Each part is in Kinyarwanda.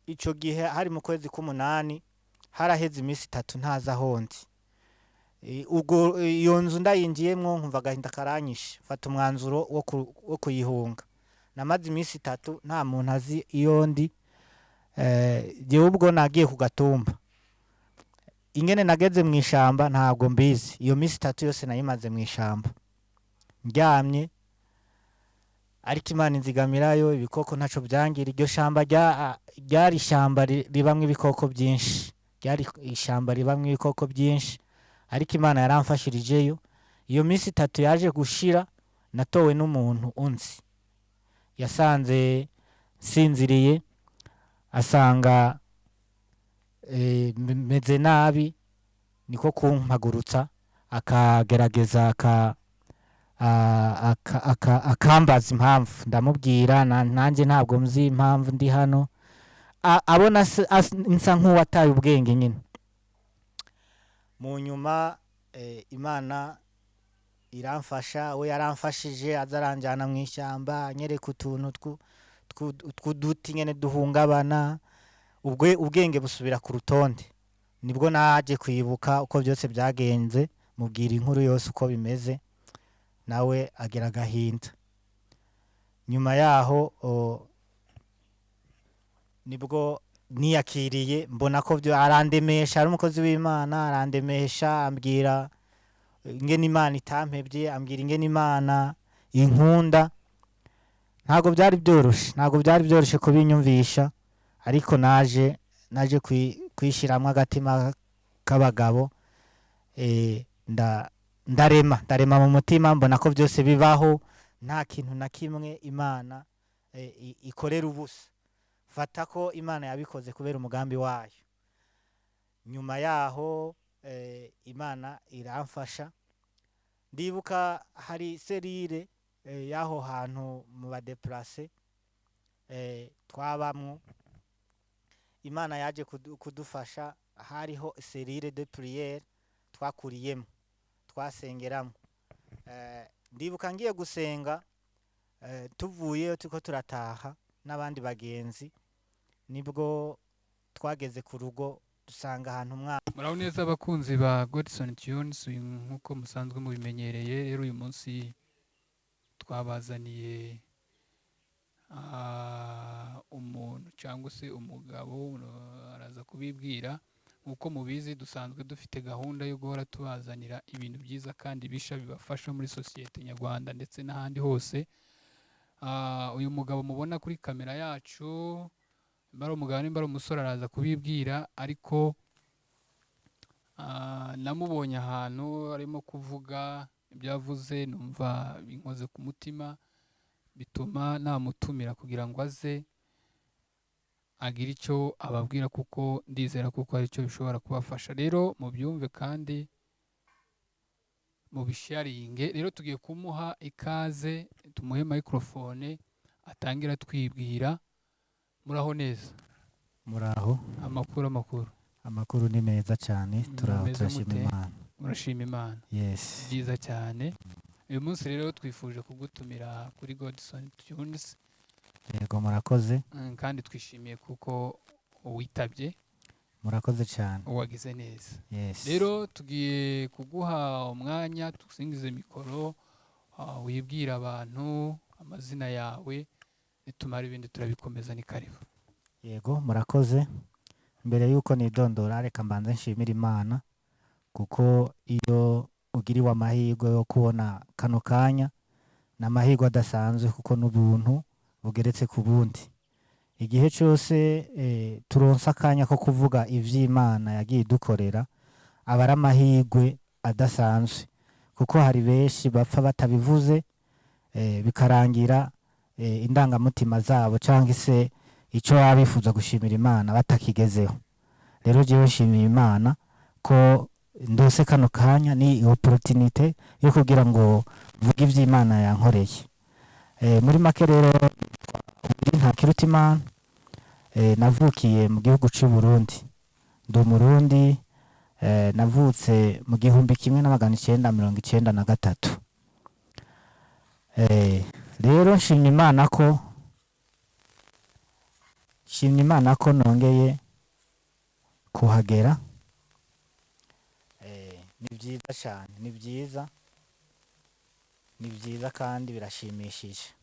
ico gihe hari mu kwezi k'umunani haraheze iminsi 3 ntaza ahondi. Ubwo iyo nzu ndayinjiyemwo nkumva agahinda karanyishe mfata umwanzuro wo kuyihunga. Namaze iminsi 3 nta muntu azi iyo ndi, jewe ubwo nagiye ku gatumba. Ingene nageze mw'ishamba ntabwo mbizi, iyo minsi 3 yose nayimaze mw'ishamba ndyamye, ariko Imana inzigamirayo ibikoko ntaco vyangira. Iryo shamba ryari ishamba ribamwo ibikoko vyinshi, ryari ishamba ribamwo ibikoko vyinshi, ariko Imana yaramfashirijeyo. Iyo minsi 3 yaje gushira natowe n'umuntu unzi, yasanze nsinziriye asanga meze nabi, niko kumpagurutsa akagerageza akambaza impamvu. Ndamubwira nanje ntabwo mzi impamvu ndi hano, abona nsa nk'uwataye ubwenge nyine. Mu nyuma Imana iramfasha, we yaramfashije aza aranjana mw'ishyamba anyereka utuntu tw'uduti nyene duhungabana, ubwenge busubira ku rutonde. Nibwo naje kwibuka uko byose byagenze, mubwira inkuru yose uko bimeze, nawe agira agahinda. Nyuma yaho nibwo niyakiriye, mbona ko arandemesha, ari umukozi w'Imana arandemesha, ambwira ingene Imana itampevye, ambwira ingene Imana inkunda. Ntabwo byari byoroshe kubinyumvisha, ariko naje kwishiramwo agatima k'abagabo, ndarema mu mutima, mbona ko byose bibaho, nta kintu na kimwe Imana ikorera ubusa. Fata ko Imana yabikoze kubera umugambi wayo. Nyuma yaho Imana iramfasha. Ndibuka hari serire y'aho hantu mu badeplace twabamwo, Imana yaje kudufasha. Hariho serire de prière twakuriyemo, twasengeramo. Ndibuka ngiye gusenga, tuvuyeyo turiko turataha n'abandi bagenzi, nibwo twageze ku rugo dusanga ahantu muraho neza abakunzi ba Godson Tunes, nk'uko musanzwe mubimenyereye. Rero uyu munsi twabazaniye umuntu cyangwa se umugabo, araza kubibwira. Nk'uko mubizi dusanzwe dufite gahunda yo guhora tubazanira ibintu byiza kandi bisha bibafasha muri sosiyete nyarwanda ndetse n'ahandi hose. Uyu mugabo mubona kuri kamera yacu, mbara umugabo n'imbara umusore, araza kubibwira. Ariko namubonye ahantu arimo kuvuga ibyo yavuze, numva binkoze ku mutima, bituma namutumira kugira ngo aze agira icyo ababwira, kuko ndizera kuko ari cyo bishobora kubafasha. Rero mubyumve kandi mubisharinge. Rero tugiye kumuha ikaze, tumuhe microphone atangira twibwira. Muraho neza? Muraho. Amakuru ni meza cyane, turashima Imana. Murashima Imana? Yes. Byiza cyane. Uyu munsi rero twifuje kugutumira kuri Godson Tunes. Yego, murakoze. Kandi twishimiye kuko witabye. Murakoze cyane. Wagize neza. Yes. Rero tugiye kuguha umwanya, tusingize mikoro, wibwira abantu amazina yawe, nitumara ibindi turabikomeza. Ni karibu. Yego, murakoze. Mbere yuko nidondora, reka mbanze nshimira Imana, kuko iyo ugiriwe amahirwe yo kubona kano kanya, n'amahirwe adasanzwe, kuko n'ubuntu bugeretse ku bundi. Igihe cyose turonsa akanya ko kuvuga ivy'Imana yagiye idukorera, aba ari amahirwe adasanzwe, kuko hari benshi bapfa batabivuze, bikarangira indangamutima zabo cyangwa se icyo baba bifuza gushimira Imana batakigezeho. Rero jewe nshimiye Imana ko ndose kano kanya, ni opportunité yo kugira ngo mvuge ivy'Imana yankoreye. Muri make rero Ntakirutimana, navukiye mu gihugu cy'u Burundi. Ndi Umurundi, navutse mu 1993. Rero nshimye Imana ko shimye Imana ko nongeye kuhagera. Ni byiza cyane, ni byiza, ni byiza kandi birashimishije.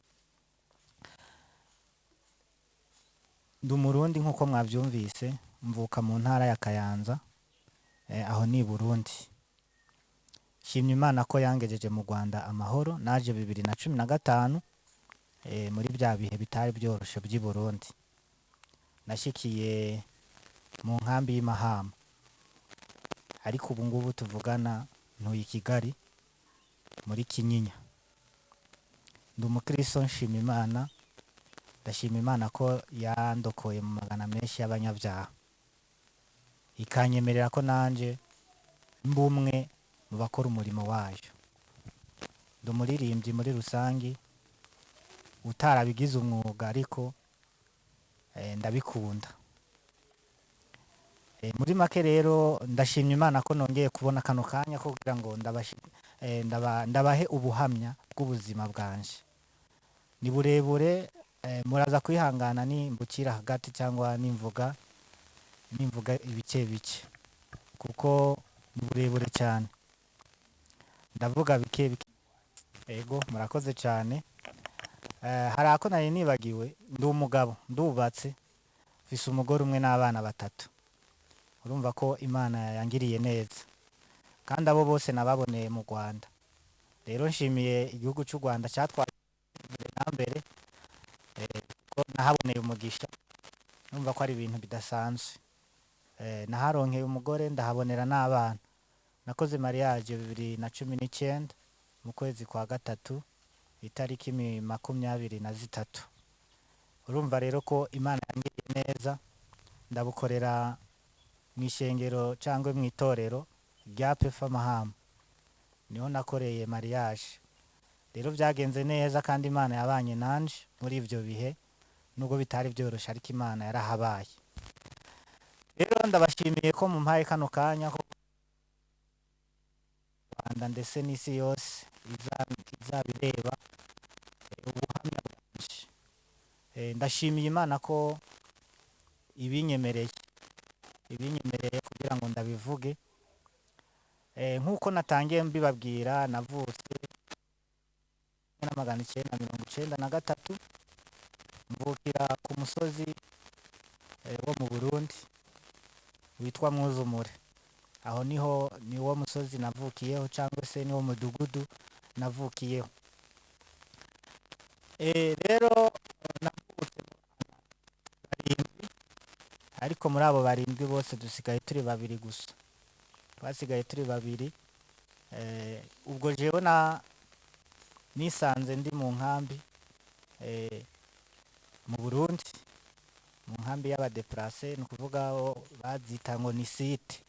Ndi umurundi nk'uko mwabyumvise, mvuka mu ntara ya Kayanza, aho ni i Burundi. Shimye Imana ko yangejeje mu Rwanda amahoro, naje 2015 muri bya bihe bitari byoroshye by'i Burundi. Nashikiye mu nkambi y'Imahama, ariko ubu ngubu tuvugana ntuye i Kigali muri Kinyinya. Ndi umukristo, nshima Imana, ndashima Imana ko yandokoye mu magana menshi y'abanyabyaha, ikanyemerera ko nanje mba umwe mu bakora umurimo wayo. Ndi umuririmbyi muri rusange utarabigize umwuga, ariko ndabikunda. Muri make rero ndashimye Imana ko nongeye kubona kano kanya ko kugira ngo ndabahe ubuhamya bw'ubuzima bwanje. Ni burebure, muraza kwihangana nimbukira hagati cyangwa nimvuga ibice bice, kuko ni burebure cyane. Ndavuga bike bike. Ego, murakoze cyane. Hari ako nari nibagiwe, ndi umugabo, ndubatse, mfise umugore umwe n'abana 3. Urumva ko Imana yangiriye neza, kandi abo bose nababoneye mu Rwanda. Rero nshimiye igihugu cy'u Rwanda cyatwaye mbere, ko nahaboneye umugisha. Urumva ko ari ibintu bidasanzwe. Naharonkeye umugore, ndahabonera n'abana. Nakoze mariage 2019 mu kwezi kwa 3 itariki 23. Urumva rero ko Imana yangiriye neza. Ndabukorera mu ishengero cyangwa mu itorero rya Pefa Mahama, niho nakoreye mariage. Rero byagenze neza kandi Imana yabanye nanje muri ivyo bihe, nubwo bitari byoroshye, ariko Imana yarahabaye. Rero ndabashimiye ko mumpaye kano kanya ko Rwanda ndetse n'isi yose izabireba ubuhamya bwanje. Ndashimiye Imana ko ibinyemereye kugira ngo ndabivuge. Nk'uko natangiye mbibabwira, navutse 1993, mvukira ku musozi wo mu Burundi witwa Mwuzumure. Aho niwo musozi navukiyeho, cyangwa se niwo mudugudu navukiyeho. Rero navutse 7, ariko muri abo 7 bose dusigaye turi 2 gusa. Twasigaye turi 2. Ubwo jewe nisanze ndi mu nkambi mu Burundi, mu nkambi y'abadeplace, ni ukuvuga bazita ngo ni site.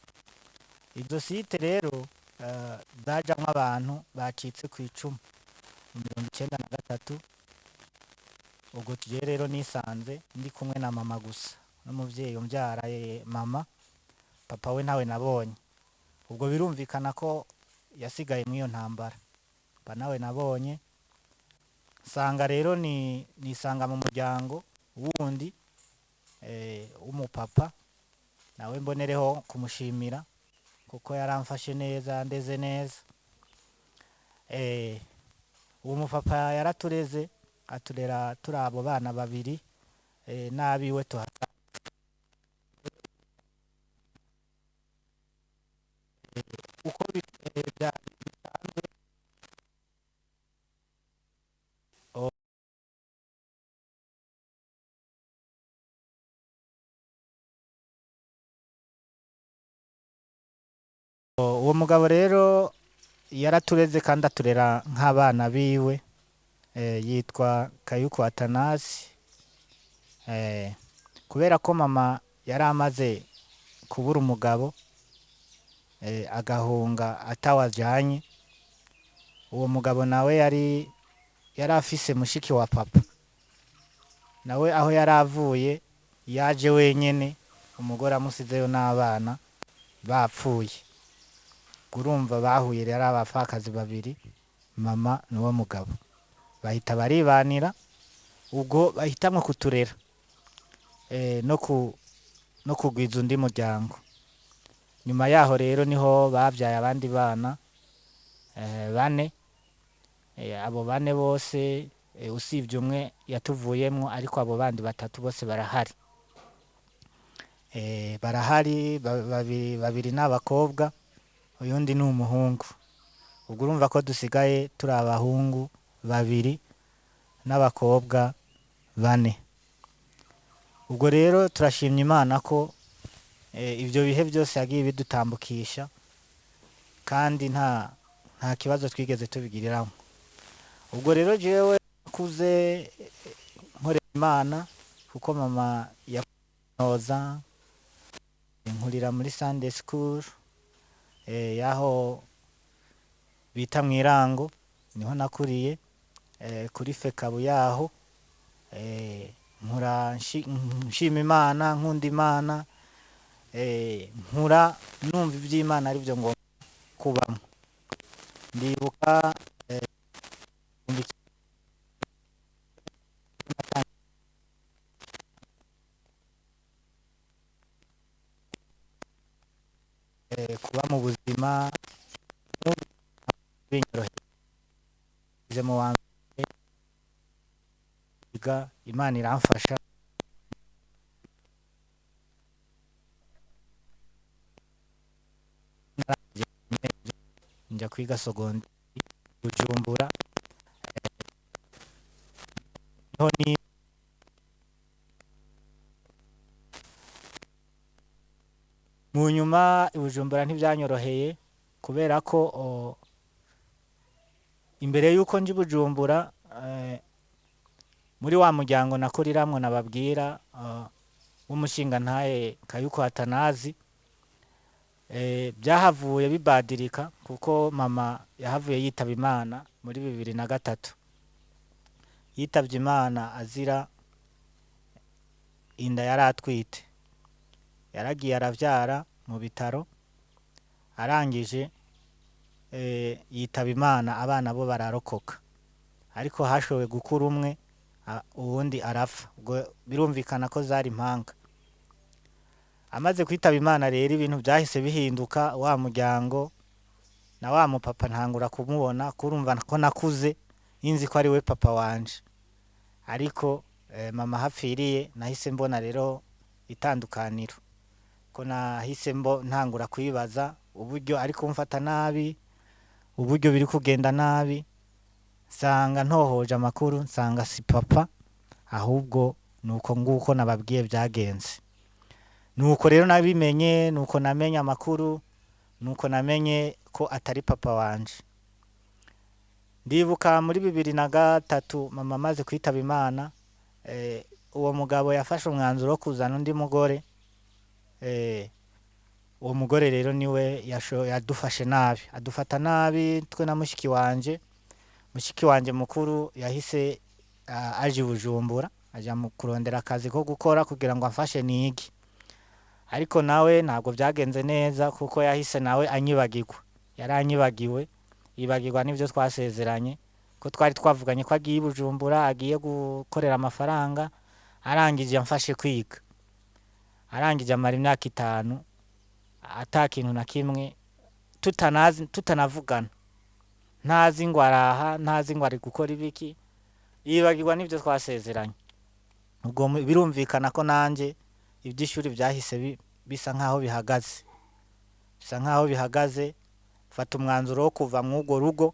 Izo site rero zajamwo abantu bacitse ku icumu mu 1993. Ubwo tuje rero nisanze ndi kumwe na mama gusa, n'umuvyeyi umbyara mama. Papa we ntawe nabonye. Ubwo birumvikana ko yasigaye mu iyo ntambara. Papa nawe nabonye. Sanga rero nisanga mu muryango wundi w'umupapa, nawe mbonereho kumushimira kuko yaramfashe neza, ndeze neza. Uwo mupapa yaratureze, aturera turi abo bana 2, n'abiwe tuhata. Uko bisanzwe uwo mugabo rero yaratureze kandi aturera nk'abana biwe. Yitwa Kayuku Atanasi. Kubera ko mama yari amaze kubura umugabo, agahunga atawajyanye, uwo mugabo nawe yari afise mushiki wa papa. Nawe aho yari avuye yaje wenyene, umugore amusizeyo n'abana bapfuye. Urumva bahuye rero abapfakazi 2, mama n'uwo mugabo. Bahita baribanira, ubwo bahitamwe kuturera. no kugwiza undi muryango. Nyuma yaho rero niho bavyaye abandi bana bane. Abo bane bose usibye umwe yatuvuyemwo, ariko abo bandi batatu bose barahari. Barahari, babiri n'abakobwa, uyundi ni umuhungu. Ubwo urumva ko dusigaye turi abahungu babiri n'abakobwa bane. Ubwo rero turashimye Imana ko ibyo bihe byose yagiye bidutambukisha, kandi nta kibazo twigeze tubigiriramo. Ubwo rero jewe kuze nkorera Imana, kuko mama yakonoza nkurira muri Sunday school yaho bita Mwirango, niho nakuriye kuri fekabu yaho. Nkura nshima Imana, nkunda Imana, nkura numva iby'Imana ari byo ngomba kubamo. Ndibuka kuba mu buzima binyoroheye mu wa mbere, Imana iramfasha njya kwiga secondaire Bujumbura. Niho ni mu nyuma i Bujumbura ntibyanyoroheye, kubera ko imbere y'uko nje i Bujumbura, muri wa muryango nakuriramwo nababwira w'umushingantahe Kayuko Atanazi, byahavuye bibadirika kuko mama yahavuye yitaba Imana muri 2003. Yitavye Imana azira inda yari atwite. Yaragiye aravyara mu bitaro, arangije yitaba Imana, abana bo bararokoka, ariko hashowe gukura umwe, uwundi arapfa. Ubwo birumvikana ko zari impanga. Amaze kwitaba Imana rero ibintu byahise bihinduka. Wa muryango na wa mupapa ntangura kumubona, kurumva ko nakuze yinzi ko ari we papa wanje. Ariko mama hapfiriye nahise mbona rero itandukaniro, ko nahise ntangura kwibaza uburyo ari kumfata nabi, uburyo biri kugenda nabi. Nsanga ntohoje amakuru, nsanga si papa, ahubwo nuko nguko nababwiye byagenze. Nuko rero nabimenye, nuko namenye amakuru, nuko namenye ko atari papa wanje. Ndibuka muri 2003 mama amaze kwitaba Imana, uwo mugabo yafashe umwanzuro wo kuzana undi mugore. Uwo mugore rero niwe yadufashe nabi, adufata nabi twe na mushiki wanje. Mushiki wanje mukuru yahise aje i Bujumbura, aja mu kurondera akazi ko gukora kugira ngo amfashe nige. Ariko nawe ntabwo byagenze neza, kuko yahise nawe anyibagirwa. Yaranyibagiwe, yibagirwa n'ibyo twasezeranye, ko twari twavuganye ko agiye i Bujumbura, agiye gukorera amafaranga. Arangije amfashe kwiga, arangije amara imyaka 5 ata kintu na kimwe tutanavugana. Ntazi ngo araha, ntazi ngo ari gukora ibiki, yibagirwa n'ibyo twasezeranye. Ubwo birumvikana ko nanje iby'ishuri byahise bisa nkaho bihagaze. Bisa nkaho bihagaze, fata umwanzuro wo kuva mu urwo rugo,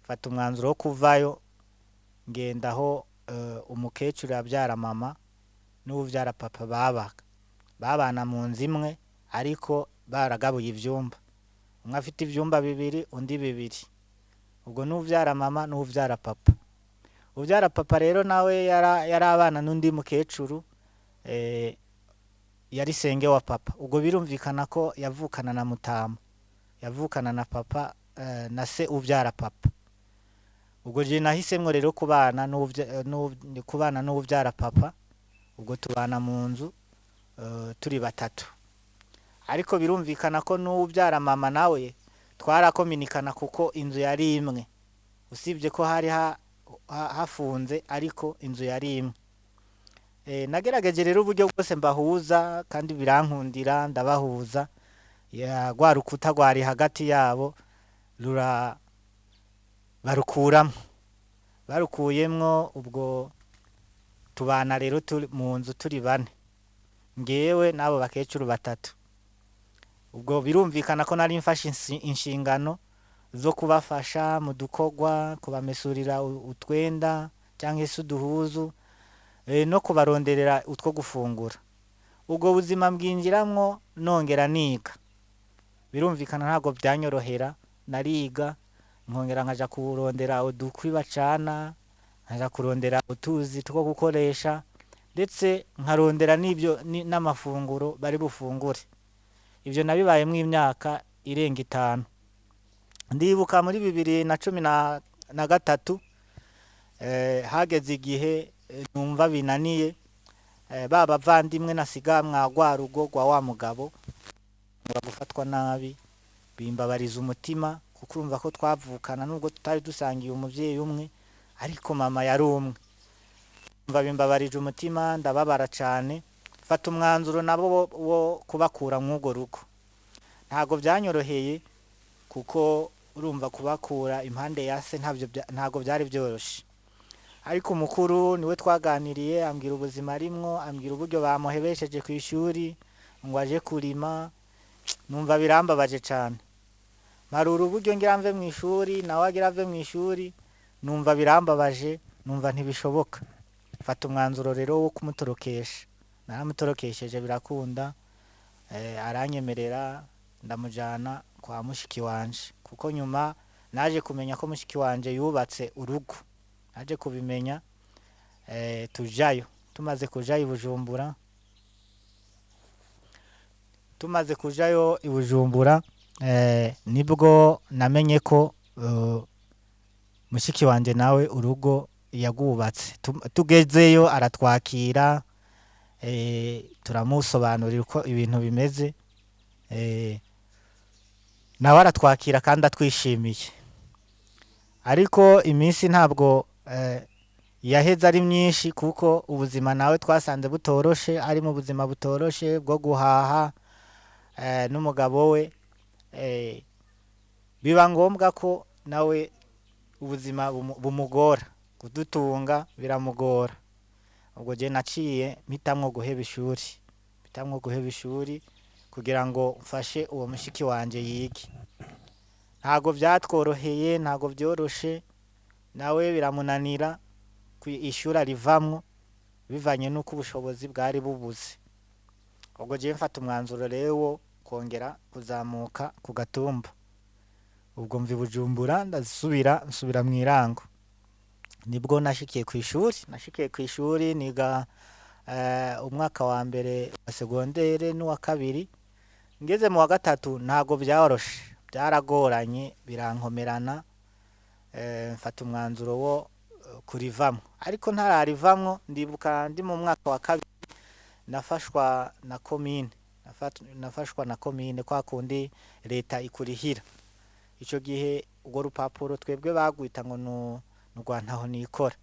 fata umwanzuro wo kuvayo, ngendaho umukecuru yabyara mama n'ubyara papa babana mu nzu imwe, ariko baragabuye ivyumba. Umwe afite ivyumba 2, undi 2. Ubwo n'ubyara mama n'ubyara papa. Ubyara papa rero nawe yari abana n'undi mukecuru, yari senge wa papa. Ubwo birumvikana ko yavukana na mutama, yavukana na papa na se ubyara papa. Ubwo je nahisemwo rero kubana n'ubyara papa. Ubwo tubana mu nzu turi 3. Ariko birumvikana ko n'ubyara mama nawe twarakominikana, kuko inzu yari imwe, usibye ko hari hafunze, ariko inzu yari imwe. nagerageje rero uburyo bwose mbahuza kandi birankundira ndabahuza. Rwa rukuta rwari hagati yabo rura barukuramwo, barukuyemwo ubwo tubana rero mu nzu turi bane, ngewe n'abo bakecuru batatu. Ubwo birumvikana ko nari mfashe inshingano zo kubafasha mu dukorwa, kubamesurira utwenda cyangwa se uduhuzu, no kubaronderera utwo gufungura. Ubwo buzima mbwinjiramwo nongera niga, birumvikana ntabwo byanyorohera, nariga nkongera nkaja kurondera udukwi bacana, nkaja kurondera utuzi two gukoresha, ndetse nkarondera n'amafunguro bari bufungure. Ivyo nabibayemwo imyaka irenga 5. Ndibuka muri 2013 hageze igihe numva binaniye, bavandimwe nasiga mwagwa rugo rwa wa mugabo gufatwa nabi, bimbabariza umutima kuko urumva ko twavukana nubwo tutari dusangiye umuvyeyi umwe, ariko mama yari umwe. Umva bimbabarije umutima, ndababara cane, fata umwanzuro nabo wo kubakura mw'ugo rugo. Ntago byanyoroheye kuko urumva kubakura impande ya se ntago byari byoroshe, ariko umukuru niwe twaganiriye, ambwira ubuzima arimwo, ambwira uburyo bamuhebesheje ku ishuri ngo aje kurima. Numva birambabaje cane, marura uburyo ngira mve mu ishuri nawe agira ave mu ishuri, numva birambabaje, numva ntibishoboka. Fata umwanzuro rero wo kumutorokesha, naramutorokesheje birakunda. Aranyemerera ndamujana kwa mushiki wanje, kuko nyuma naje kumenya ko mushiki wanje yubatse urugo, naje kubimenya. Tujayo, tumaze kujayo Bujumbura, tumaze kujayo i Bujumbura, nibwo namenye ko mushiki wanje nawe urugo yagubatse. Tugezeyo aratwakira, turamusobanurira uko ibintu bimeze, nawe aratwakira kandi atwishimiye. Ariko iminsi ntabwo yaheze ari myinshi, kuko ubuzima nawe twasanze butoroshe, ari mu buzima butoroshe bwo guhaha n'umugabo we. Biba ngombwa ko nawe ubuzima bumugora, kudutunga biramugora. Ubwo je naciye mpitamwo guheba ishuri kugira ngo mfashe uwo mushiki wanje yige. Ntago byatworoheye, ntago byoroshe, nawe biramunanira ishuri arivamwo bivanye n'uko ubushobozi bwari bubuze. Ubwo je mfata umwanzuro rero kongera kuzamuka ku gatumba. Ubwo mvi Bujumbura nsubira mw'irango, nibwo nashikiye ku ishuri niga umwaka wa mbere wa segondere n'uwa kabiri. Ngeze mu wa gatatu ntago byoroshe, byaragoranye, birankomerana. Mfata umwanzuro wo kurivamwo, ariko ntararivamwo ndibuka ndi mu mwaka wa kabiri nafashwa na komine, kwa kundi leta ikurihira. Ico gihe urwo rupapuro twebwe bagwita ngo n'urwa ntaho nikora,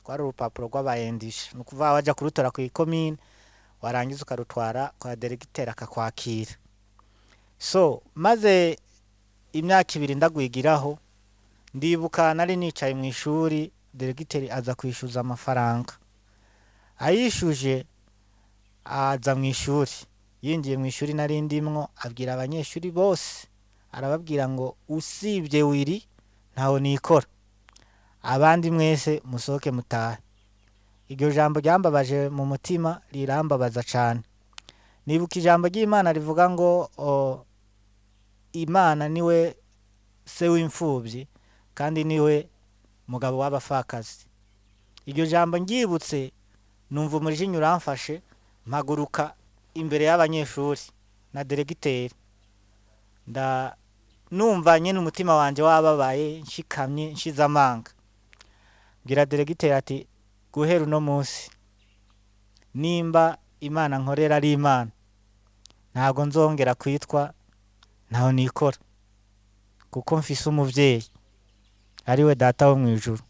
rwari urupapuro rw'abayendisha, nukuvuga waja kurutora ku ikomine, warangiza ukarutwara kwa deregiteri akakwakira. Maze imyaka 2 ndagwigiraho, ndibuka nari nicaye mu ishuri, deregiteri aza kwishuza amafaranga. Ayishuje aza mu ishuri, yinjiye mu ishuri nari ndimwo, abwira abanyeshuri bose, arababwira ngo usibye Wiri ntaho nikora, abandi mwese musohoke mutahe. Iryo jambo ryambabaje mu mutima, rirambabaza cane. Nibuka ijambo ry'Imana rivuga ngo Imana niwe se w'imfuvyi kandi niwe mugabo w'abapfakazi. Iryo jambo ngyibutse numva umujinya uramfashe, mpaguruka imbere y'abanyeshuri na deregiteri, numva nyene umutima wanje wababaye, nshikamye, nshize amanga. Bwira deregiteri ati guhera uno munsi nimba Imana nkorera ari Imana, ntago nzongera kwitwa ntaho nikora, kuko mfise umuvyeyi ariwe data wo mwijuru.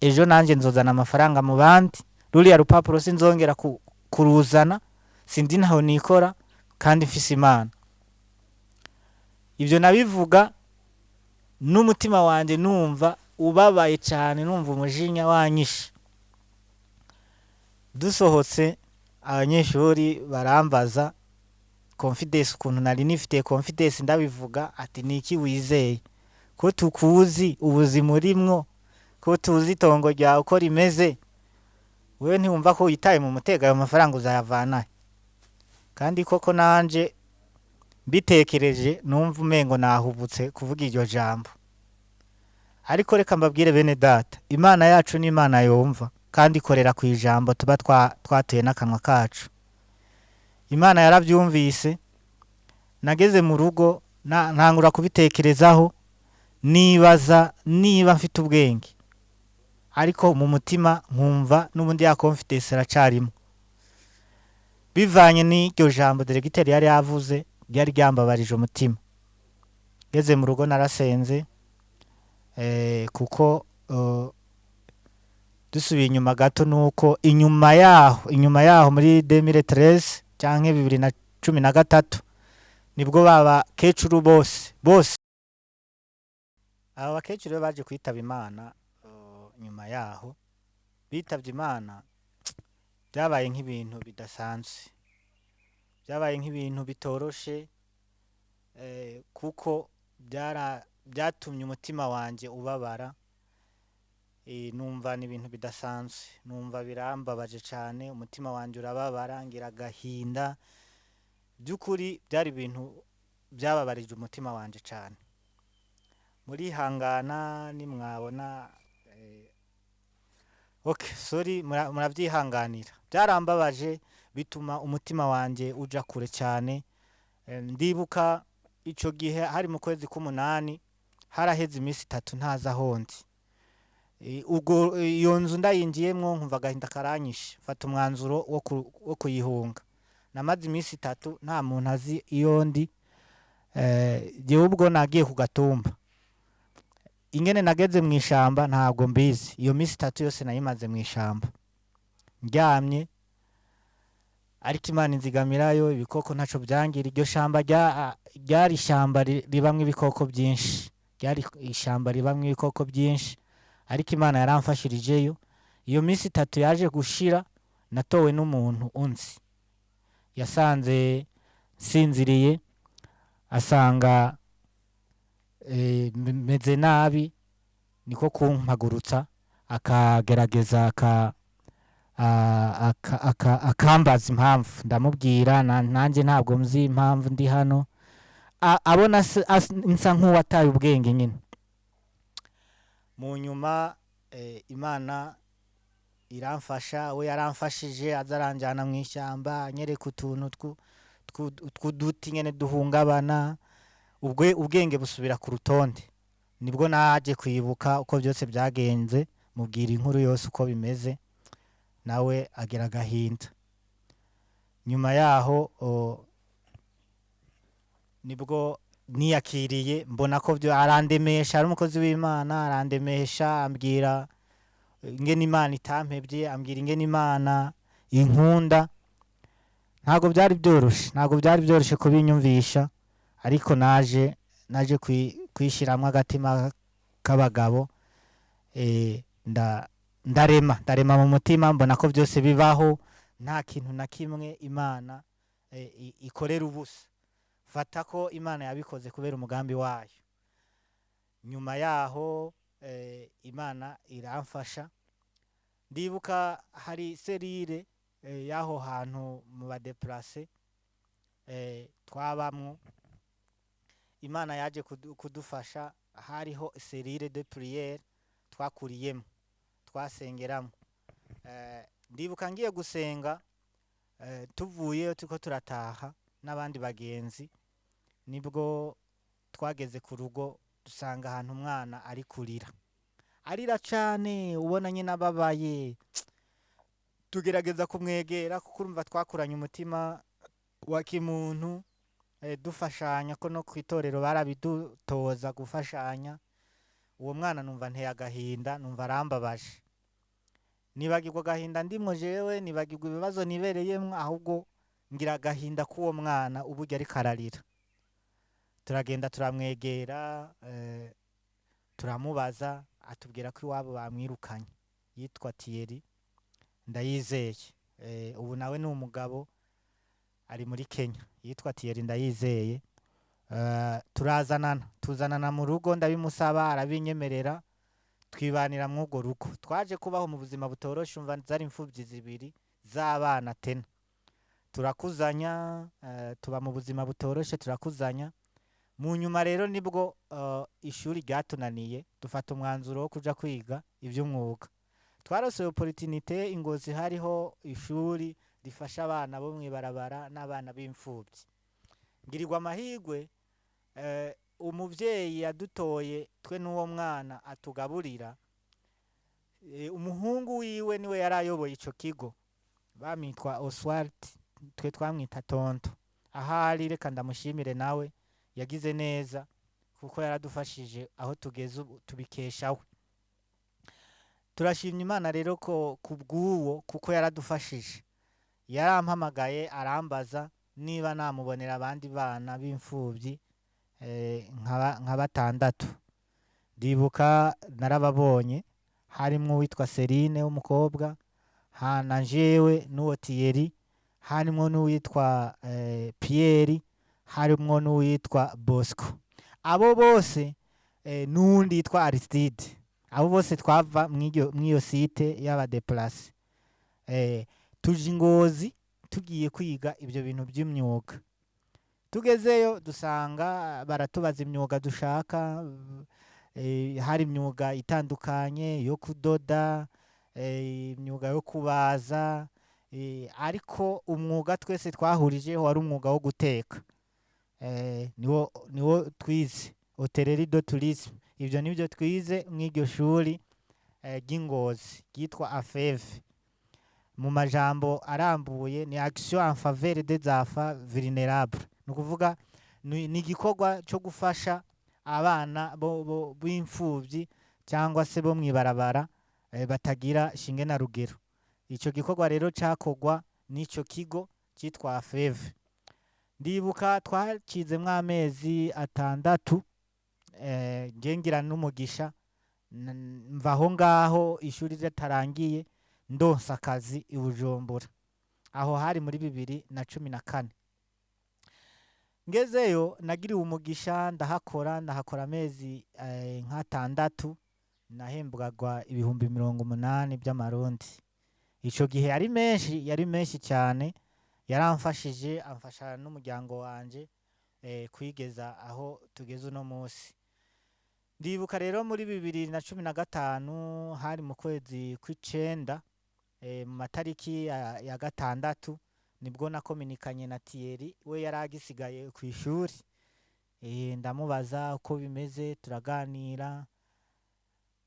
Ejo nanje nzozana amafaranga mu bandi, ruriya rupapuro sinzongera kuruzana, sindi ntaho nikora kandi mfise Imana. Ibyo nabivuga n'umutima wanje numva ubabaye cyane, numva umujinya wanyishe. Dusohotse abanyeshuri barambaza confidence, ukuntu nari nifitiye confidence, ndabivuga ati niki wizeye ko tukuzi ubuzima urimwo, ko tuzi itongo ryawe uko rimeze, wewe ntiwumva ko witaye mu mutego ayo mafaranga uzayavanahe? Kandi koko nanje mbitekereje numva umengo nahubutse kuvuga iryo jambo. Ariko reka mbabwire bene data, Imana yacu ni Imana yumva kandi ikorera ku ijambo tuba twatuye n'akanwa kacu. Imana yarabyumvise. Nageze mu rugo ntangura kubitekerezaho, nibaza niba mfite ubwenge, ariko mu mutima nkumva n'ubundi ya confidence iracarimo, bivanye n'iryo jambo diregiteri yari yavuze ryari ryambabarije umutima. Ngeze mu rugo narasenze, kuko dusubiye inyuma gato nuko inyuma yaho muri 2013 canke 2013 nibwo baba kecuru bose aba bakecuru baje kwitaba Imana. Nyuma yaho bitavye Imana, byabaye nk'ibintu bidasanzwe, byabaye nk'ibintu bitoroshe, kuko byatumye umutima wanje ubabara. Numva ni ibintu bidasanzwe, numva birambabaje cyane, umutima wanje urababara, ngira agahinda. By'ukuri byari ibintu byababarije umutima wanje cyane. Muri hangana nimwabona muravyihanganira. Byarambabaje, bituma umutima wanje uja kure cyane. Ndibuka ico gihe hari mu kwezi k'umunani, haraheze iminsi 3 ntaza hondi. Ubwo iyo nzu ndayinjiyemwo nkumva agahinda karanyishe, mfata umwanzuro wo kuyihunga. Namaze iminsi 3 nta muntu azi iyo ndi. Jewe ubwo nagiye ku Gatumba, ingene nageze mu ishamba ntabwo mbizi. Iyo minsi 3 yose nayimaze mu ishamba ndyamye, ariko Imana inzigamirayo, ibikoko ntaco byangira. Iryo shamba ryari ishamba ribamwe ibikoko byinshi, ryari ishamba ribamwe ibikoko byinshi, ariko Imana yaramfashirijeyo. Iyo minsi 3 yaje gushira, natowe n'umuntu unzi, yasanze sinziriye, asanga meze nabi, niko kumpagurutsa akagerageza akambaza impamvu. Ndamubwira nanjye ntabwo mzi impamvu ndi hano. Abona nsa nk'uwataye ubwenge nyine. Mu nyuma Imana iramfasha, we yaramfashije, azaranjana mu ishyamba, anyereka utuntu tw'uduti nyene duhungabana. Ubwenge busubira ku rutonde. Nibwo naje kwibuka uko byose byagenze, mubwira inkuru yose uko bimeze, nawe agira agahinda. Nyuma yaho nibwo niyakiriye, mbona ko byo arandemesha, ari umukozi w'Imana, arandemesha, ambwira ingene Imana itampebye, ambwira ingene Imana inkunda. Ntabwo byari byoroshye kubinyumvisha, ariko naje kwishiramwe agatima k'abagabo. Ndarema mu mutima, mbona ko byose bibaho, nta kintu na kimwe Imana ikorera ubusa. Fata ko Imana yabikoze kubera umugambi wayo. Nyuma yaho Imana iramfasha. Ndibuka hari serire yaho hantu mu badeplace twabamwo, Imana yaje kudufasha. Hariho serire de prière twakuriyemo, twasengeramo. Ndibuka ngiye gusenga, tuvuye tuko turataha n'abandi bagenzi, nibwo twageze ku rugo, dusanga ahantu umwana ari kurira, arira cyane, ubona nyine ababaye. Tugerageza kumwegera, kuko urumva twakuranye umutima wa kimuntu, dufashanya, ko no kwitorero barabidutoza gufashanya. Uwo mwana numva nteye agahinda, numva arambabaje. nibagirwa agahinda ndimwo jewe, nibagirwa ibibazo nibereyemwo, ahubwo ngira agahinda k'uwo mwana uburyo ariko ararira. Turagenda turamwegera, turamubaza, atubwira ko iwabo bamwirukanye, yitwa Thierry Ndayizeye. Ubu nawe ni umugabo ari muri Kenya, yitwa Thierry Ndayizeye. Tuzanana mu rugo, ndabimusaba arabinyemerera, twibanira mw'urwo rugo. Twaje kubaho mu buzima butoroshe, umva zari imfuvyi zibiri z'abana tena. Turakuzanya, tuba mu buzima butoroshe, turakuzanya. Mu nyuma rero nibwo ishuri ryatunaniye, dufata umwanzuro wo kuja kwiga ivy'umwuga. Twarose opportunité Ingozi, hariho ishuri rifasha abana bo mw'ibarabara n'abana b'imfuvyi. Ngirirwa amahirwe, umuvyeyi yadutoye twe n'uwo mwana atugaburira, umuhungu wiwe niwe yari ayoboye ico kigo, bamwitwa Oswald, twe twamwita Tonto. Ahari reka ndamushimire, nawe yagize neza kuko yaradufashije aho tugeze ubu tubikesha we. Turashimye Imana rero ko kubw'uwo, kuko yaradufashije. Yarampamagaye arambaza niba namubonera abandi bana b'imfuvyi nka batandatu. Ndibuka narababonye, harimwo uwitwa Celine w'umukobwa, na jewe n'uwo Thierry, harimwo n'uwitwa Pierre, harimwo n'uwitwa Bosco. Abo bose n'uwundi yitwa Aristide. Abo bose twava mw'iyo site y'abadeplace. Tuje Ingozi tugiye kwiga ibyo bintu by'imyuga. Tugezeyo dusanga baratubaza imyuga dushaka, hari imyuga itandukanye yo kudoda, imyuga yo kubaza, ariko umwuga twese twahurijeho wari umwuga wo guteka. Niwo twize, Hôtellerie de Tourisme. Ibyo nibyo twize mw'iryo shuri ry'Ingozi ryitwa AFEV. Mu majambo arambuye ni Action en faveur des enfants vulnérables. Ni ukuvuga ni igikorwa cyo gufasha abana b'imfuvyi cyangwa se bo mw'ibarabara, batagira shinge na rugero. Ico gikorwa rero cakogwa n'ico kigo cyitwa AFEV. Ndibuka twacizemwo amezi 6, ngira n'umugisha, mvaho ngaho ishuri ritarangiye ndonsa akazi i Bujumbura. Aho hari muri 2014. Ngezeyo nagiriwe umugisha, ndahakora amezi nk'6, nahembwagwa ibihumbi 80 by'amarundi. Ico gihe yari menshi cyane, yaramfashije, amfasha n'umuryango wanje kwigeza aho tugeze uno munsi. Ndibuka rero muri 2015 hari mu kwezi kw'icenda, mu matariki ya 6, nibwo nakominikanye na Thierry, we yari agisigaye ku ishuri. Ndamubaza uko bimeze, turaganira,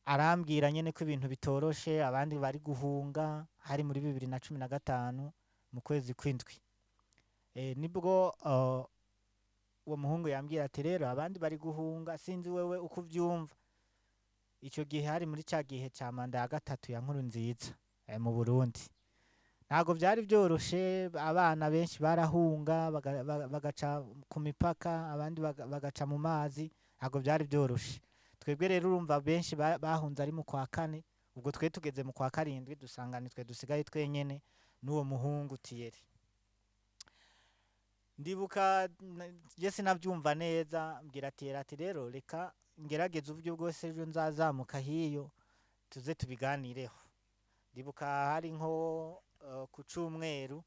arambwira nyene ko ibintu bitoroshe, abandi bari guhunga. Hari muri 2015 mu kwezi kw'indwi. Nibwo uwo muhungu yambwira ati rero abandi bari guhunga, sinzi wewe uko uvyumva. Ico gihe hari muri ca gihe ca manda ya 3 ya Nkurunziza mu Burundi. Ntago byari byoroshe, abana benshi barahunga bagaca ku mipaka, abandi bagaca mu mazi. Ntago byari byoroshe. Twebwe rero urumva benshi bahunze ari mu kwa 4, ubwo twe tugeze mu kwa 7 dusanga nitwe dusigaye twenyene n'uwo muhungu Thierry. Ndibuka je sinavyumva neza, mbwira Thierry ati rero reka ngerageze uburyo bwose ejo nzazamuka hiyo tuze tubiganireho. Ndibuka hari nko ku Cumweru,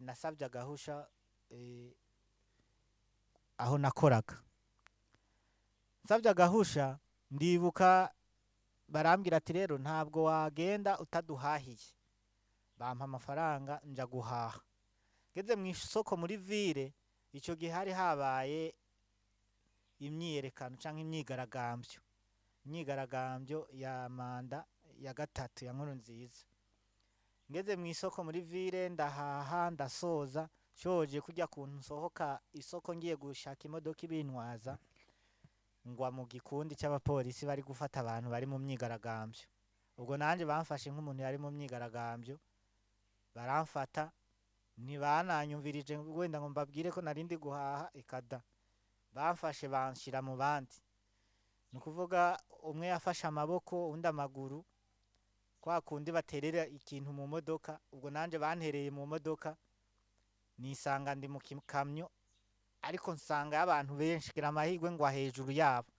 nasabye agahusha aho nakoraga. Nsabye agahusha, ndibuka barambwira ati rero ntabwo wagenda utaduhahiye. Bampa amafaranga nja guhaha. Ngeze mu isoko muri ville, ico gihe hari habaye imyiyerekano canke imyigaragambyo ya manda ya 3 ya Nkurunziza. Ngeze mu isoko muri ville, ndahaha, ndasoza, shoje kujya kuntu nsohoka isoko ngiye gushaka imodoka ibintwaza, ngwa mu gikundi cy'abapolisi bari gufata abantu bari mu myigaragambyo. ubwo nanjye bamfashe nk'umuntu yari mu myigaragambyo, baramfata ntibananyumvirije wenda ngo mbabwire ko narindi guhaha ikada, bamfashe banshyira mu bandi. Ni ukuvuga umwe yafashe amaboko undi amaguru, kwa kundi baterera ikintu mu modoka, ubwo nanjye bantereye mu modoka, nisanga ndi mu gikamyo, ariko nsanga abantu benshi, gira amahirwe ngwa hejuru yabo.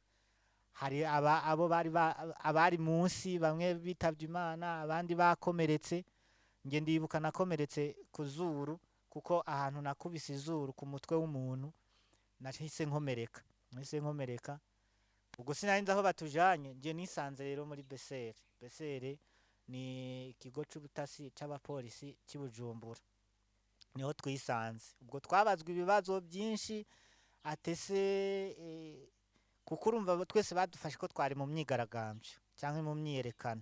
Hari abo abari munsi, bamwe bitavye Imana, abandi bakomeretse. Nge ndibuka nakomeretse ku zuru, kuko ahantu nakubise izuru ku mutwe w'umuntu nahise nkomereka. Ubwo sinari nzi aho batujanye, nje nisanze rero muri Besere. Besere ni ikigo c'ubutasi c'abapolisi c'i Bujumbura, niho twisanze. Ubwo twabazwa ibibazo byinshi, atese kuko urumva twese badufashe ko twari mu myigaragambyo canke mu myiyerekano,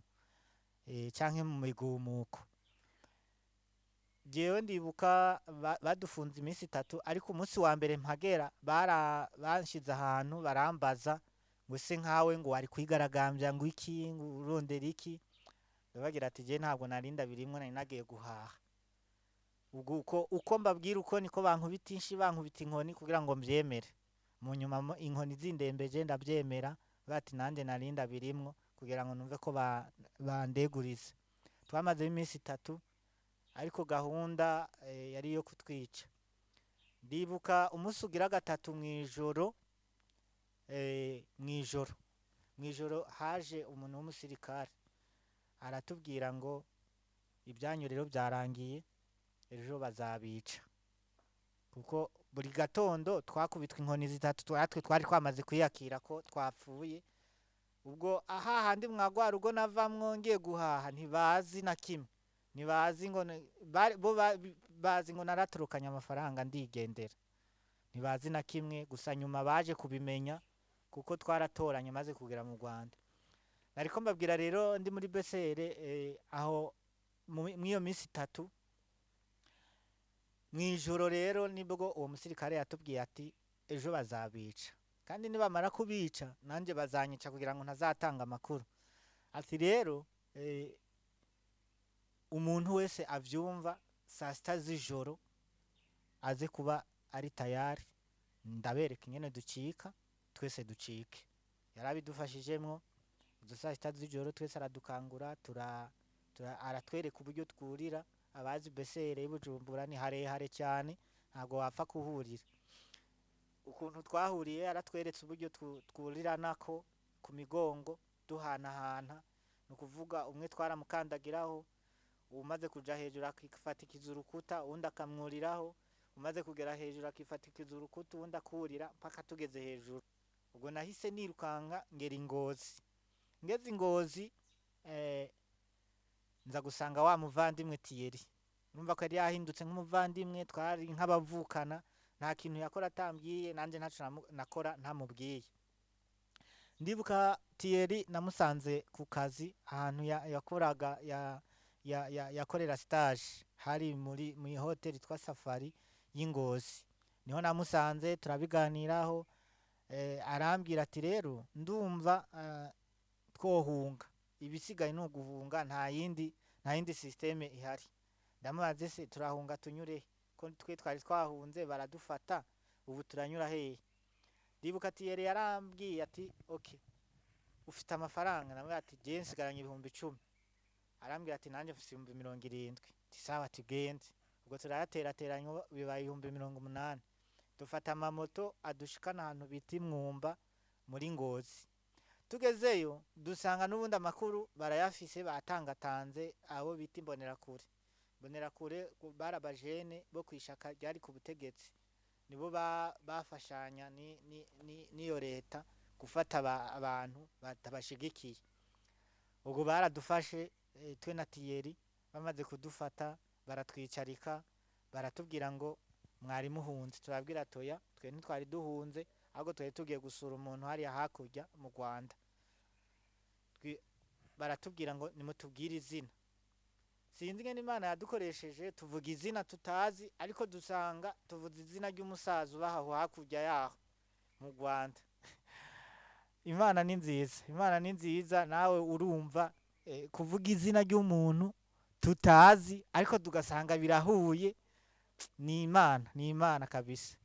canke mu migumuko. Jewe ndibuka badufunze iminsi 3, ariko umunsi wa mbere mpagera banshize ahantu barambaza ngo se nkawe ngo wari kwigaragambya ngo iki, ngo urondera iki? Ndabagira ati je ntabwo narinda birimwe, nari nagiye guhaha. Ubwo uko mbabwira uko niko bankubita inkoni kugira ngo mbyemere. Mu nyuma inkoni zindembeje ndabyemera, bati nande narinda birimwo kugira ngo numve ko bandeguriza. Twamaze iminsi 3, ariko gahunda yari yo kutwica. Ndibuka umunsi ugira 3 mwijoro haje umuntu w'umusirikare aratubwira ngo ibyanyu rero byarangiye, ejo bazabica. Kuko buri gatondo twakubitwa inkoni 3, twari twamaze kwiyakira ko twapfuye. Ubwo handi mwagwa rugo navamwo ngiye guhaha, ntibazi na kimwe, ntibazi ngo bazi ngo naratorokanye amafaranga ndigendera, ntibazi na kimwe. Gusa nyuma baje kubimenya kuko twaratoranye maze kugera mu Rwanda. Nariko mbabwira rero ndi muri Besere, aho mwiyo minsi 3 mwijoro rero nibwo uwo musirikare yatubwiye ati ejo bazabica, kandi nibamara kubica nanje bazanyica kugira ngo ntazatanga amakuru. Ati rero umuntu wese avyumva saa 6 z'ijoro aze kuba ari tayari, ndabereka ingene ducika, twese ducike. Yarabidufashijemwo. Izo saa 6 z'ijoro twese aradukangura, aratwereka uburyo twurira. Abazi Besere y'i Bujumbura ni harehare cyane, ntabwo wapfa kuhurira. Ukuntu twahuriye aratweretse uburyo twurira nako ku migongo duhanahana. Ni ukuvuga umwe twaramukandagiraho, umaze kuja hejuru akifatikiza urukuta, uwundi akamwuriraho, umaze kugera hejuru akifatikiza urukuta, uwundi akurira mpaka tugeze hejuru. Ubwo nahise nirukanga ngera Ingozi. Ngeze Ingozi nza gusanga wa muvandimwe Thierry. Urumva ko yari yahindutse nk'umuvandimwe, twari nk'abavukana, nta kintu yakora atambwiye, nanje ntaco nakora ntamubwiye. Ndibuka Thierry namusanze ku kazi ahantu yakoraga yakorera stage, hari muri hoteli twa Safari y'Ingozi. Niho namusanze turabiganiraho, arambwira ati rero ndumva twohunga, ibisigaye no guhunga, nta yindi systeme ihari. Ndamubaze se turahunga tunyure ko twe twari twahunze baradufata, ubu turanyura hehe? Ndibuka ati yere yarambwiye ati okay, ufite amafaranga? Namubwira ati je nsigaranye 10,000. Arambwira ati nanje mfite 70,000. Ati sawa tugende. Ubwo turayaterateranya bibaye 80,000. Dufata amamoto adushikana ahantu biti Mwumba muri Ngozi. Tugezeyo dusanga n'ubundi amakuru barayafise, batangatanze abo biti Imbonerakure. Imbonerakure barabajene bo kwishaka ryari ku butegetsi, nibo bafashanya niyo leta gufata abantu batabashigikiye. Ubwo baradufashe twe na Thierry, bamaze kudufata baratwicarika, baratubwira ngo mwari muhunze. Turabwira toya twe ntitwari duhunze, ahubwo twari tugiye gusura umuntu hari hakurya mu Rwanda. Baratubwira ngo nimutubwire izina. Sinzi ngene Imana yadukoresheje, tuvuga izina tutazi, ariko dusanga tuvuze izina ry'umusaza ubaho hakurya yaho mu Rwanda. Imana ni nziza, nawe urumva kuvuga izina ry'umuntu tutazi ariko tugasanga birahuye. Ni imana kabisa.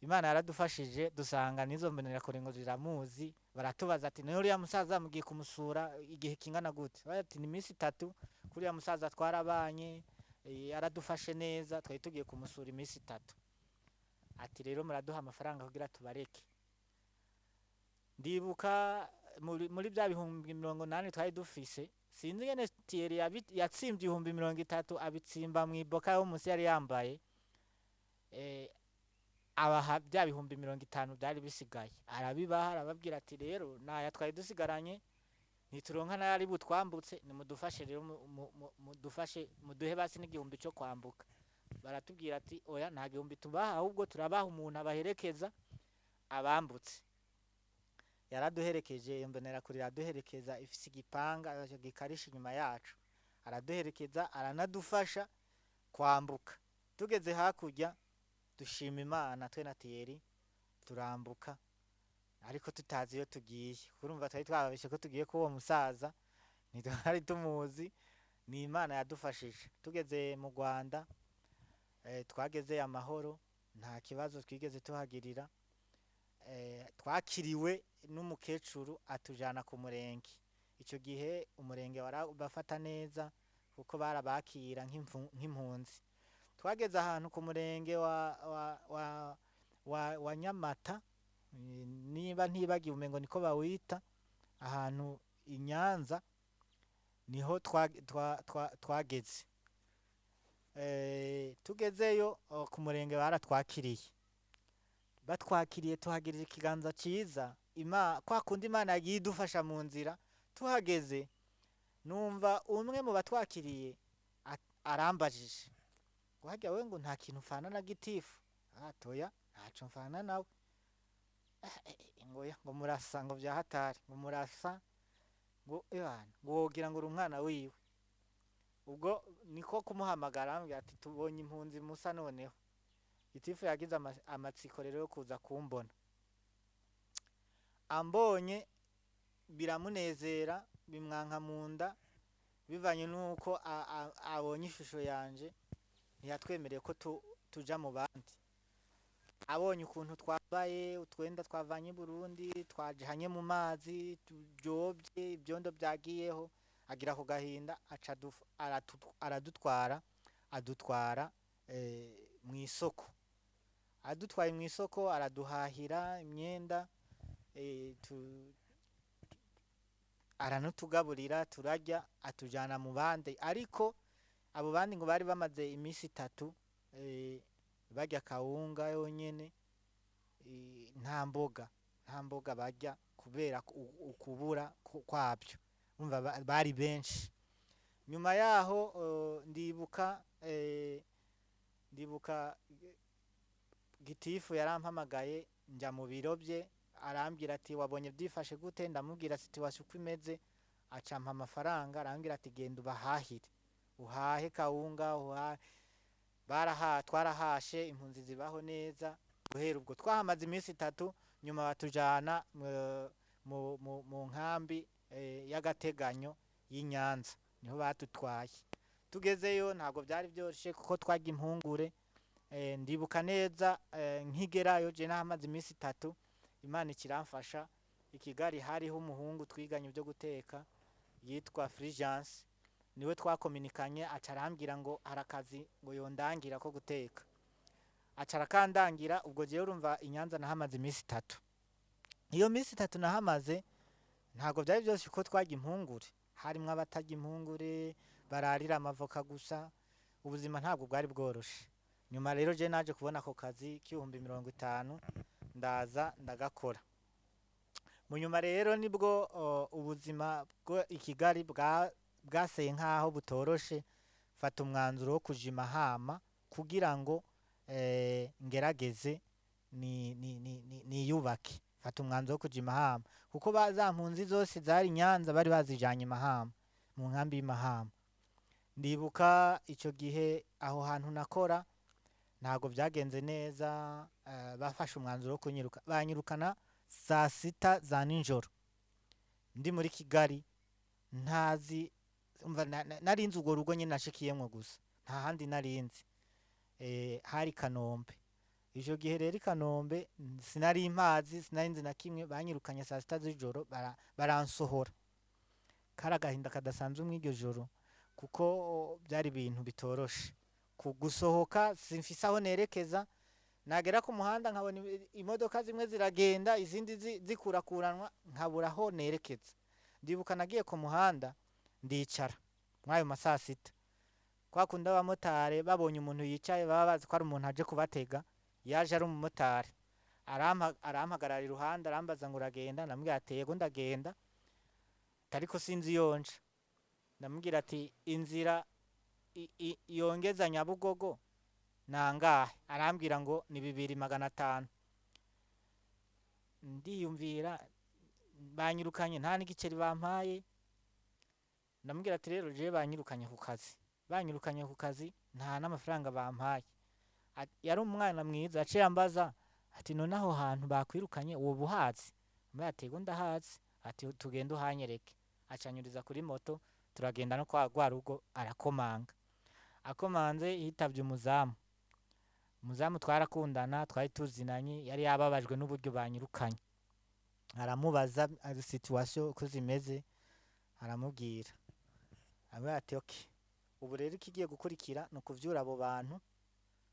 Imana yaradufashije dusanga n'izo mbonerakure ngo ziramuzi, baratubaza ati none uriya musaza mugiye kumusura igihe kingana gute? Ati ni iminsi 3. Kuriya musaza twarabanye, yaradufashe neza, twari tugiye kumusura iminsi 3. Ati rero muraduha amafaranga kugira tubareke. Ndibuka muri bya bihumbi 80 twari dufise, sinzi ngene Thierry yatsimbye 30 abitsimba mu iboka yo munsi yari yambaye, abaha bya bihumbi 50 byari bisigaye, arabibaha arababwira ati rero naya twari dusigaranye ntituronka nari butwambutse, nimudufashe rero mudufashe muduhe basi n'igihumbi cyo kwambuka. Baratubwira ati oya nta gihumbi tubaha, ahubwo turabaha umuntu abaherekeza abambutse. Yaraduherekeje, imbonerakure iraduherekeza ifise igipanga gikarisha inyuma yacu, araduherekeza aranadufasha kwambuka. Tugeze hakurya dushima Imana twe na Thierry turambuka, ariko tutazi iyo tugiye. Urumva twari twababeshe ko tugiye kuwo musaza, ntitwari tumuzi. Ni Imana yadufashije. Tugeze mu Rwanda, twageze amahoro, nta kibazo twigeze tuhagirira. Twakiriwe n'umukecuru atujana ku murenge. Icyo gihe umurenge warabafata neza kuko barabakira nk'impunzi. Twageze ahantu ku murenge wa Nyamata, niba ntibagiye umengo niko bawita, ahantu i Nyanza niho twageze. Tugezeyo ku murenge baratwakiriye, batwakiriye tuhagirira ikiganza cyiza. Kwa kundi Imana yagiye idufasha mu nzira. Tuhageze numva umwe mu batwakiriye arambajije ngo hajya we ngo nta kintu ufana na gitifu. Toya ntaco mfana nawe. Ngo murasa, ngo bya hatari, ngo murasa, ngo ngo wogira ngo uri umwana wiwe. Ubwo niko kumuhamagara ambwira ati tubonye impunzi musa noneho. Gitifu yagize amatsiko rero yo kuza kumbona. Ambonye biramunezera, bimwanka mu nda, bivanye nuko abonye ishusho yanje. Ntiyatwemereye ko tuja mu bandi. Abonye ukuntu twabaye, utwenda twavanye Burundi, twajanye mu mazi, tujobye, ibyondo byagiyeho, agira ku gahinda, aradutwara mu isoko. Adutwaye mu isoko araduhahira imyenda, aranutugaburira turarya, atujana mu bandi. Ariko abo bandi ngo bari bamaze iminsi 3 barya kawunga yonyene, nta mboga barya kubera ukubura kwabyo. Umva bari benshi. Nyuma yaho ndibuka Gitifu yarampamagaye nja mu biro bye, arambwira ati wabonye byifashe gute? Ndamubwira situation uko imeze. Acampa amafaranga arambwira ati genda ubahahire, uhahe kawunga, twarahashe, impunzi zibaho neza. Guhera ubwo twahamaze iminsi 3, nyuma batujana mu nkambi y'agateganyo y'Inyanza, niho batutwaye. Tugezeyo ntabwo byari byoroshe kuko twajya impungure. Ndibuka neza nkigerayo je nahamaze iminsi 3, Imana ikiramfasha. I Kigali hariho umuhungu twiganye byo guteka yitwa Fulgence, niwe twakominikanye. Acarambwira ngo harakazi ngo yondangira ko guteka, acarakandangira. Ubwo je urumva Inyanza nahamaze iminsi 3. Iyo minsi 3 nahamaze ntabwo byari byose ko twajya impungure. Harimwe abatajya impungure, bararira amavoka gusa. Ubuzima ntabwo bwari bworoshe. Nyuma rero je naje kubona ako kazi k'ibihumbi 50, ndaza ndagakora. Mu nyuma rero nibwo ubuzima bwo i Kigali bwaseye nkaho butoroshe. Fata umwanzuro wo kuja Mahama kugira ngo ngerageze niyubake. Fata umwanzuro wo kuja Mahama kuko za mpunzi zose zari Nyanza bari bazijanye Mahama, mu nkambi y'Imahama. Ndibuka icyo gihe aho hantu nakora ntago byagenze neza. Bafashe umwanzuro wo kunyiruka, banyirukana saa 6 za nijoro ndi muri Kigali. ntazi umva narinzi urwo rugo nyine nashikiyemwo gusa nta handi narinzi. Hari Kanombe. Icyo gihe rero i Kanombe sinari mpazi sinari nzi na kimwe, banyirukanye saa sita z'ijoro baransohora. Kari agahinda kadasanzwe mw'iryo joro kuko byari ibintu bitoroshe. Gusohoka simfise aho nerekeza, nagera ku muhanda nkabona imodoka zimwe ziragenda izindi zikurakuranwa nkabura aho nerekeza. Ndibuka nagiye ku muhanda ndicara mw'ayo masaa sita, kwa kundi abamotari babonye umuntu yicaye baba bazi ko ari umuntu aje kubatega, yaje ari umumotari arampagarara iruhande arambaza ngo uragenda, ndamubwira ati yego ndagenda ariko sinzi iyo nja. Ndamubwira ati inzira yongeza Nyabugogo nangahe? Arambwira ngo ni 2500. Ndiyumvira banyirukanye nta n'igiceri bampaye. Ndamubwira ati rero je banyirukanye ku kazi, banyirukanye ku kazi nta n'amafaranga bampaye. Yari umwana mwiza aciye ambaza ati none aho hantu bakwirukanye wowe uhazi? Mbwira ati yego ndahazi. Ati tugende uhanyereke. Acanyuriza kuri moto turagenda no kwa rwa rugo, arakomanga. Akomanze yitavye umuzamu. Umuzamu twarakundana twari tuzinanye, yari yababajwe n'uburyo banyirukanye. Aramubaza situation uko zimeze, aramubwira. Ambwira ati okay, ubu rero ikigiye gukurikira no kuvyura abo bantu,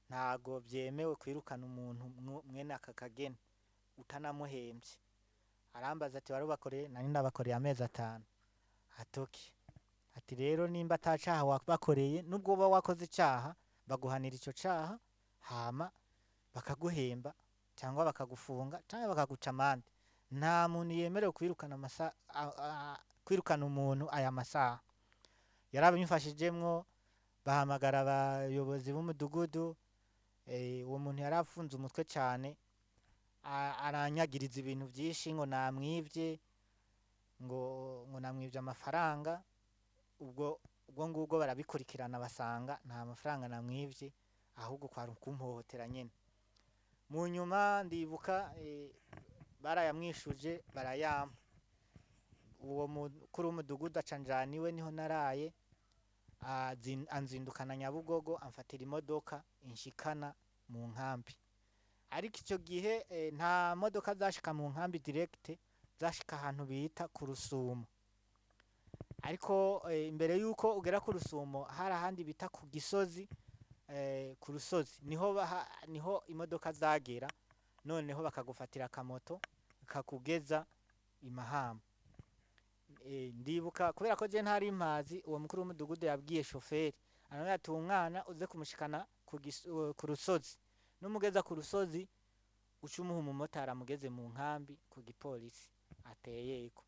ntago byemewe kwirukana umuntu mwene aka kageni utanamuhembye. Arambaza ati warubakoreye? Nari ndabakoreye amezi 5. Ati okay, ati rero nimba atacaha wabakoreye nubwo uba wakoze icaha baguhanira ico caha hama bakaguhemba cyangwa bakagufunga cyangwa bakaguca amande. Nta muntu yemerewe kwirukana umuntu aya masaha. Yarabimfashijemwo, bahamagara abayobozi b'umudugudu. Uwo muntu yarafunze umutwe cyane, aranyagiriza ibintu byinshi ngo namwivye, ngo namwivye amafaranga. ubwo ngubwo barabikurikirana basanga nta mafaranga namwivye, ahubwo kwari kumpohotera nyene. Mu nyuma ndibuka barayamwishuje barayampa. Uwo mukuru w'umudugudu acanjana iwe niho naraye, anzindukana Nyabugogo amfatira imodoka inshikana mu nkambi. Ariko icyo gihe nta modoka zashika mu nkambi direct, zashika ahantu bita ku Rusumo. Ariko imbere yuko ugera ku Rusumo hari ahandi bita ku Gisozi. Ku Rusozi niho imodoka zagera, noneho bakagufatira akamoto kakugeza i Mahama. Ndibuka kubera ko je ntari impazi, uwo mukuru w'umudugudu yabwiye shoferi anambwira ati umwana uze kumushikana ku Rusozi, numugeza ku Rusozi ucumuha umumotari amugeze mu nkambi ku gipolisi ateyeko.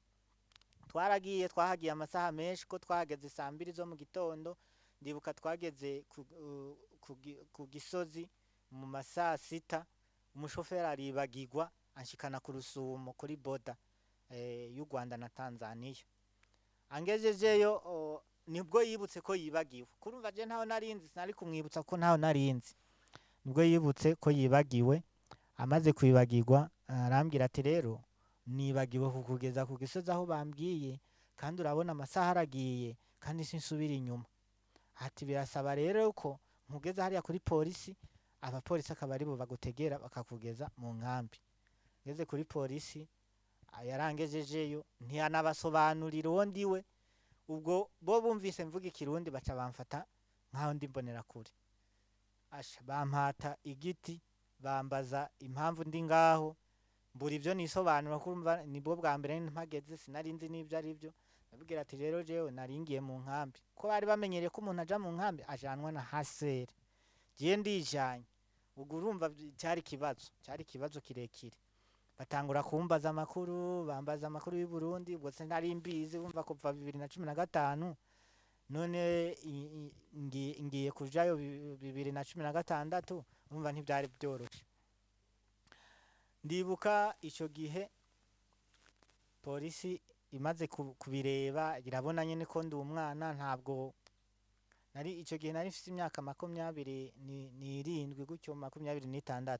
Twahagiye amasaha menshi ko twahageze 2:00 zo mu gitondo. Ndibuka twageze ku Gisozi mu masaha 6. Umushoferi aribagirwa anshikana ku Rusumo kuri boda y'u Rwanda na Tanzania. Angejejeyo nibwo yibutse ko yibagiwe. Kurumva je ntaho narinzi, sinari kumwibutsa ko ntaho narinzi. Nibwo yibutse ko yibagiwe. Amaze kwibagirwa arambwira ati rero nibagiwe kukugeza ku Gisozi aho bambwiye, kandi urabona amasaha aragiye kandi sinsubira inyuma. Ati birasaba rero ko nkugeza hariya kuri polisi, abapolisi akaba ari bo bagutegera bakakugeza mu nkambi. Ngeze kuri polisi yarangejejeyo ntiyanabasobanurira uwo ndiwe. Ubwo bo bumvise mvuga ikirundi baca bamfata nkaho ndi mbonera kure. Bampata igiti bambaza impamvu ndi ngaho, mbura ibyo nisobanura kurumva nibwo bwa mbere mpageze, sinarinzi n'ibyo ari byo. Ndabwira ati rero jewe naringiye mu nkambi, ko bari bamenyereye ko umuntu aja mu nkambi ajanwa na hasere. Je ndijanye, ubwo urumva cyari ikibazo kirekire. Batangura kumbaza amakuru, bambaza amakuru y'u Burundi, ubwo sinari mbizi bumva kuva 2015. None ngiye kujayo 2016, urumva ntibyari byoroshe. Ndibuka icyo gihe polisi imaze kubireba irabona nyene ko ndi umwana, ntabwo nari icyo gihe nari mfite imyaka 27 gutyo 26.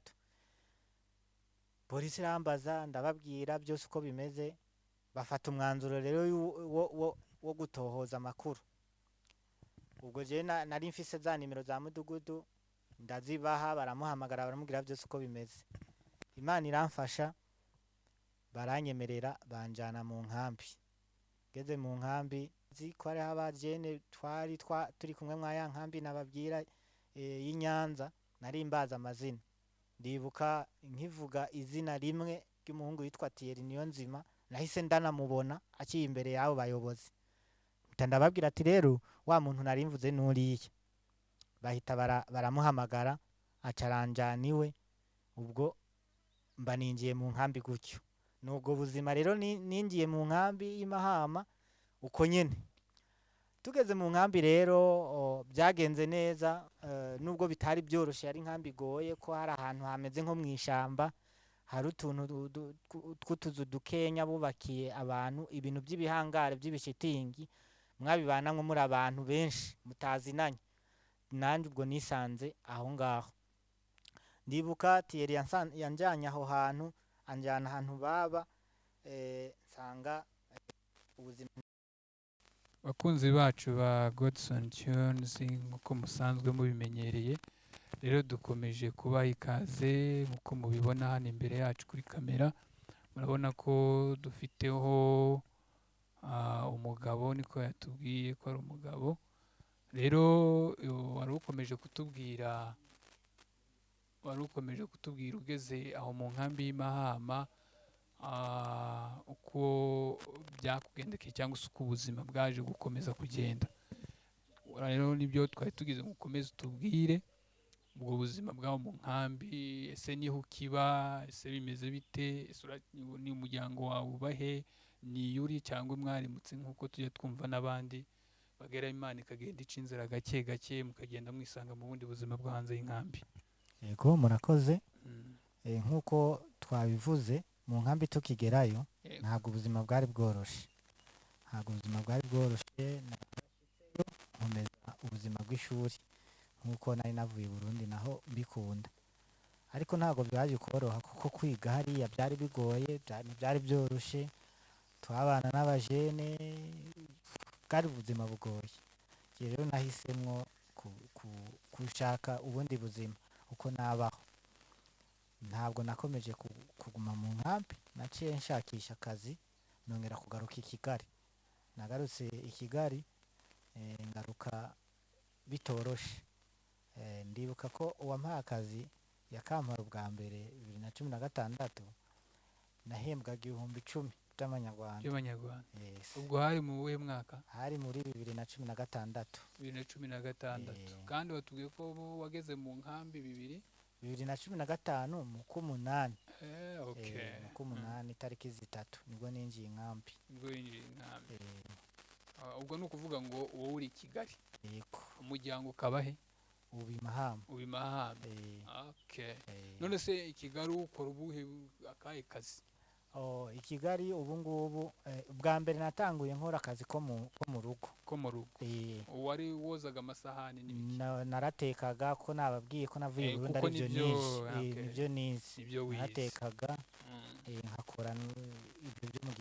Polisi irambaza ndababwira byose uko bimeze, bafata umwanzuro rero wo gutohoza amakuru. Ubwo je nari mfise za nimero za mudugudu ndazibaha, baramuhamagara baramubwira byose uko bimeze. Imana iramfasha, baranyemerera banjana mu nkambi. Ngeze mu nkambi ko hariho abajene turi kumwe mwa ya nkambi nababwira y'Inyanza, nari mbaza amazina. Ndibuka nkivuga izina rimwe ry'umuhungu yitwa Thierry Niyonzima, nahise ndanamubona aciye imbere y'abo bayobozi. Mpita ndababwira ati rero wa muntu nari mvuze n'uriya. Bahita baramuhamagara aca aranjana iwe. Ubwo mba ninjiye mu nkambi gutyo. Nubwo buzima rero ninjiye mu nkambi y'Imahama uko nyene. Tugeze mu nkambi rero byagenze neza, nubwo bitari byoroshe, ari nkambi igoye ko hari ahantu hameze nko mu ishamba, hari utuntu tw'utuzu dukenya bubakiye abantu, ibintu by'ibihangare by'ibishitingi, mwabibanamwo muri abantu benshi mutazinanye. Nanjye ubwo nisanze aho ngaho. Ndibuka Thierry yanjanye aho hantu, anjana ahantu baba, nsanga ubuzima. Bakunzi bacu ba Godson Tunes, nk'uko musanzwe mubimenyereye, rero dukomeje kubaha ikaze nk'uko mubibona hano imbere yacu kuri kamera. Murabona ko dufiteho umugabo, niko yatubwiye ko ari umugabo. Rero wari ukomeje kutubwira ugeze aho mu nkambi y'Imahama, uko byakugendekeye cyangwa se uko ubuzima bwaje gukomeza kugenda. Rero nibyo twari tugize ngo ukomeze utubwire ubwo buzima bw'aho mu nkambi. Ese niho ukiba? Ese bimeze bite? Ni umuryango wawe ubahe? Ni yuri cyangwa mwarimutse nk'uko tujya twumva n'abandi bagera Imana ikagenda ica inzira gake gake mukagenda mwisanga mu bundi buzima bwo hanze y'inkambi? Yego murakoze. Nk'uko twabivuze, mu nkambi tukigerayo ntabwo ubuzima bwari bworoshe. Nkomeza ubuzima bw'ishuri nk'uko nari navuye i Burundi naho mbikunda, ariko ntabwo byaje koroha kuko kwiga hariya byari bigoye, byari byoroshe. Twabana n'abajene, bwari ubuzima bugoye. Rero nahisemwo gushaka ubundi buzima uko nabaho. Ntabwo nakomeje kuguma mu nkambi, naciye nshakisha akazi, nongera kugaruka i Kigali. Nagarutse i Kigali, ngaruka bitoroshe. Ndibuka ko uwampaye akazi yakampara ubwa mbere 2016, nahembwaga 10,000 by'amanyarwanda. Yes. Ubwo hari mu wuhe mwaka? Hari muri 2016. 2016. Kandi watubwiye ko wageze mu nkambi 2015 mu k'umunani. Okay. Mu k'umunani tariki 3 nibwo ninjiye inkambi. Ubwo ni ukuvuga ngo wowe uri i Kigali. Yego. Umuryango ukaba he? Ubimahama. Okay. None se i Kigali ukora ubuhe akahe kazi? I Kigali ubu ngubu, bwa mbere natanguye nkora akazi ko mu rugo. Wari wozaga amasahani n'ibiki? Naratekaga, ko nababwiye ko navuye i Burundi ari nibyo nize. Naratekaga, nkakora ibyo byo mu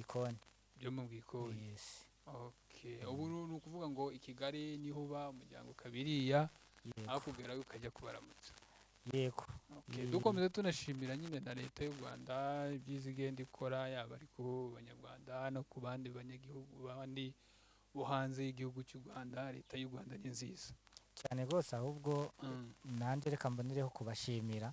gikoni. Yes. Okay. Ubu ni ukuvuga ngo i Kigali niho uba, umuryango ukabiriya, aho kugerayo ukajya kubaramutsa. Yego. Okay. Dukomeza tunashimira nyine na leta y'u Rwanda ibyiza igenda ikora, yaba ari ku banyarwanda no ku bandi banyagihugu bandi bo hanze y'igihugu cy'u Rwanda. Leta y'u Rwanda ni nziza cyane rwose, ahubwo nanjye reka mbonereho kubashimira